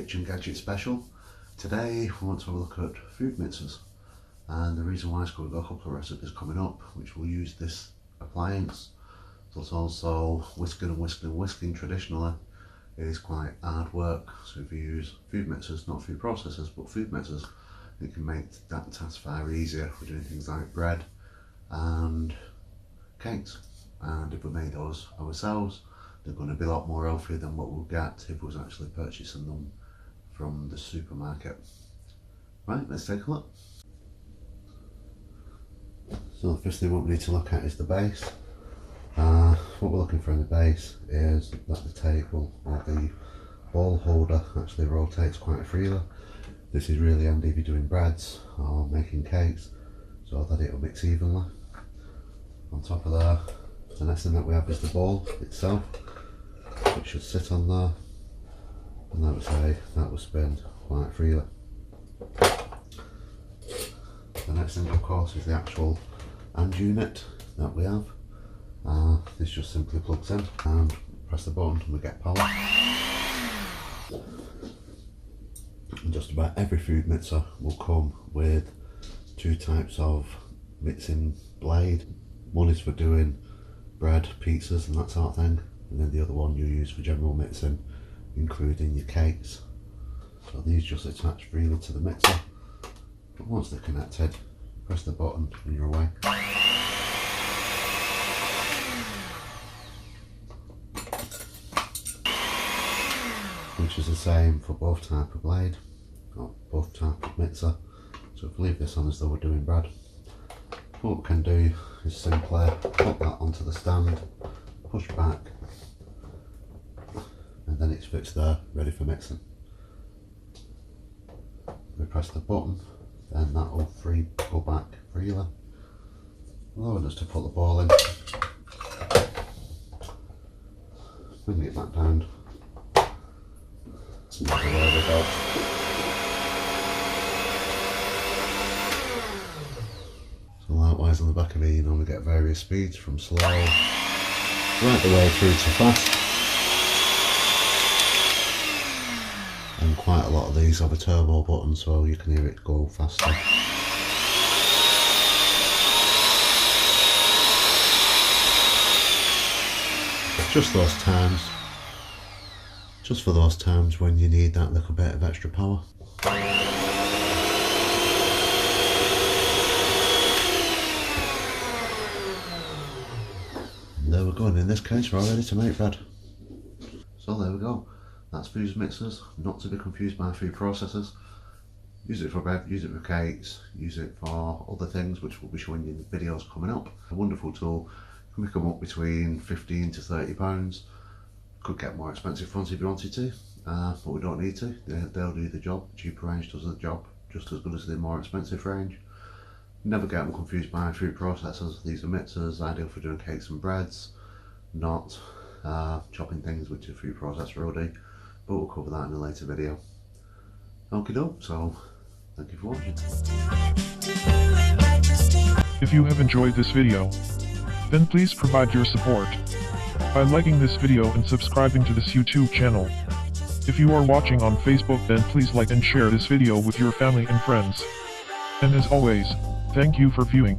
kitchen gadget special. Today we want to have a look at food mixers, and the reason why is because we've got a couple of recipes coming up which will use this appliance. Plus also whisking traditionally is quite hard work, so if you use food mixers, not food processors but food mixers, it can make that task far easier for doing things like bread and cakes. And if we made those ourselves, they're going to be a lot more healthier than what we'll get if we was actually purchasing them from the supermarket. Right, let's take a look. So the first thing what we need to look at is the base. What we're looking for in the base is that the table or the bowl holder actually rotates quite freely. This is really handy if you're doing breads or making cakes, so that it will mix evenly. On top of there, the next thing that we have is the bowl itself, which should sit on there, and that will spin quite freely. The next thing of course is the actual hand unit that we have. This just simply plugs in and press the button and we get power. And just about every food mixer will come with two types of mixing blade. One is for doing bread, pizzas and that sort of thing, and then the other one you use for general mixing, including your cakes. So these just attach freely to the mixer, but once they're connected, press the button and you're away. Which is the same for both type of blade, or both type of mixer. So if we leave this on as though we're doing bread, what we can do is simply put that onto the stand, push back, and then it's fixed there, ready for mixing. We press the button, then that will go back freely, allowing us to put the ball in, bring it back down. So there we go. So likewise on the back of it, you normally get various speeds from slow right the way through to fast. And quite a lot of these have a turbo button, so you can hear it go faster. Just for those times when you need that little bit of extra power. And there we go, and in this case we're all ready to make bread. So there we go, that's food mixers, not to be confused by food processors. Use it for bread, use it for cakes, use it for other things which we'll be showing you in the videos coming up. A wonderful tool, can pick them up between 15 to 30 pounds. Could get more expensive ones if you wanted to, but we don't need to. They'll do the job. Cheaper range does the job just as good as the more expensive range. Never get them confused by food processors. These are mixers, ideal for doing cakes and breads, not chopping things which a food processor will do, but we'll cover that in a later video. Okie doke, so thank you for watching. If you have enjoyed this video, then please provide your support by liking this video and subscribing to this YouTube channel. If you are watching on Facebook, then please like and share this video with your family and friends. And as always, thank you for viewing.